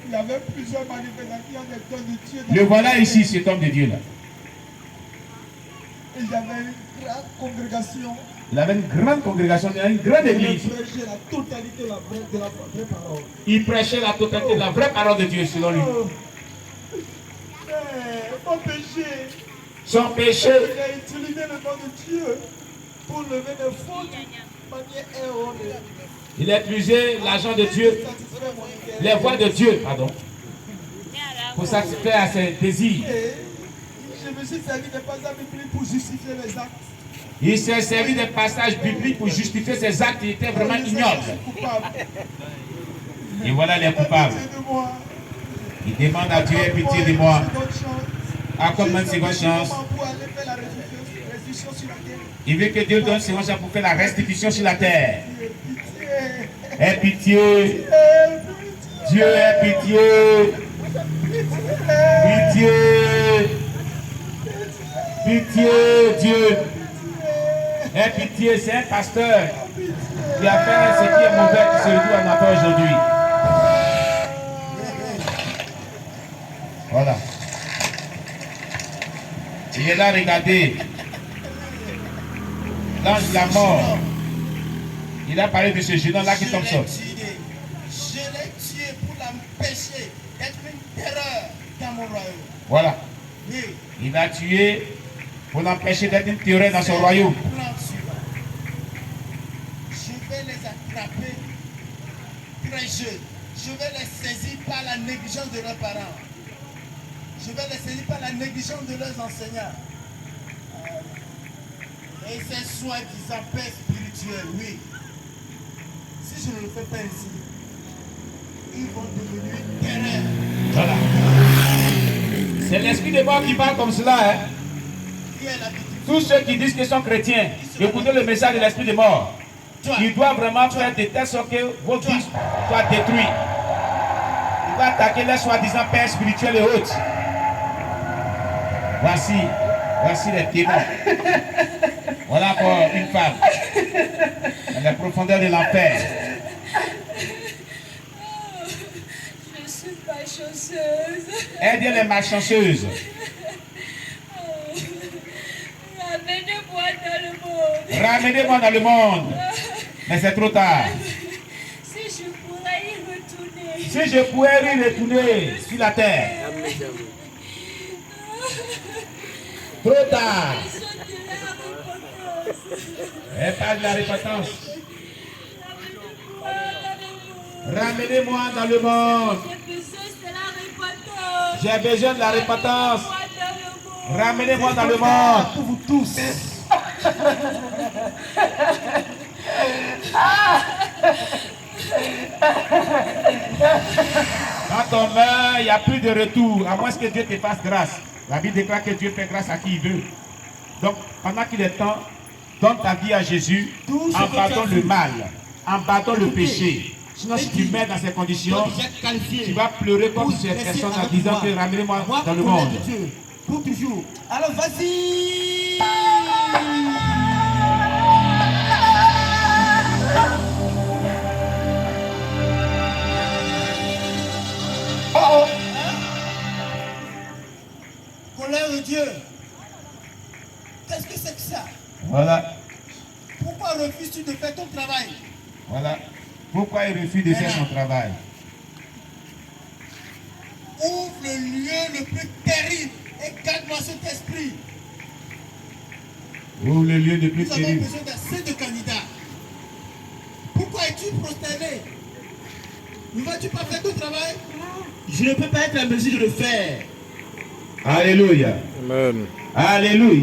Il y avait plusieurs manifestations des dons de Dieu. Le voilà ici, cet homme de Dieu là. Il y avait une grande congrégation. Il avait une grande congrégation, il avait une grande église. Il prêchait la totalité de la vraie parole. Il prêchait la totalité de la vraie parole de Dieu selon lui. Mais mon péché. Son péché. Il a utilisé le nom de Dieu pour lever des fonds d'une manière erronée. Il a utilisé l'argent de Dieu, les voies de Dieu, pardon, pour satisfaire à ses désirs. Et je me suis servi des passages bibliques pour justifier les actes. Il s'est servi des passages bibliques pour justifier ses actes qui étaient vraiment ignobles. Et voilà les coupables. Il demande à Dieu, aie pitié de moi. Accorde une seconde chance. Il veut que Dieu donne une seconde chance pour faire la restitution sur la terre. Aie pitié. Dieu, aie pitié. Pitié. Pitié, Dieu. Aie pitié, c'est un pasteur qui a fait ce qui est mauvais qui se retrouve en affaire aujourd'hui. Voilà. Il est là, regardez. L'ange de la mort. Il a parlé de ce jeune homme-là qui tombe seul. Je l'ai tué pour l'empêcher d'être une terreur dans mon royaume. Voilà. Oui. Il a tué pour l'empêcher d'être une terreur dans son royaume. Plan suivant. Je vais les attraper très jeunes. Je vais les saisir par la négligence de leurs parents. Je vais les saisir par la négligence de leurs enseignants. Et ces soi-disant paix spirituelle, oui. Si je ne le fais pas ainsi, ils vont devenir une terreur. Voilà. C'est l'esprit de mort qui parle comme cela. Hein? Qui est l'habitude. Tous ceux qui disent qu'ils sont chrétiens, écoutez le message de l'esprit de mort. Il doit vraiment faire de telle sorte que votre vie soit détruite. Il va attaquer les soi-disant pères spirituels et autres. Voici les démons. Voilà encore une femme dans les profondeurs de l'enfer. Je suis pas chanceuse. Aidez les malchanceuses. Ramenez-moi dans le monde. Ramenez-moi dans le monde. Mais c'est trop tard. Si je pourrais y retourner. Si je pouvais y retourner sur la terre. Trop tard. Et pas de la repentance. Ramenez-moi dans le monde. J'ai besoin de la repentance. Ramenez-moi dans le monde. Pour vous tous. Quand on meurt, il n'y a plus de retour, à moins que Dieu te fasse grâce. La Bible déclare que Dieu fait grâce à qui il veut. Donc, pendant qu'il est temps, donne ta vie à Jésus en battant le mal, en battant le péché. Sinon, si tu mets dans ces conditions, tu vas pleurer comme ces personnes en disant que ramenez-moi dans le monde. Pour toujours. Alors, vas-y. Oh! Colère de Dieu. Qu'est-ce que c'est que ça? Voilà. Pourquoi refuses-tu de faire ton travail? Voilà. Pourquoi il refuse de faire son travail? Ouvre le lieu le plus terrible et garde-moi cet esprit. Ouvre le lieu le plus Nous avons terrible. besoin d'assez de candidats. Pourquoi es-tu prosterné? Ne vas-tu pas faire ton travail? Je ne peux pas être en mesure de le faire. Alléluia. Amen. Alléluia.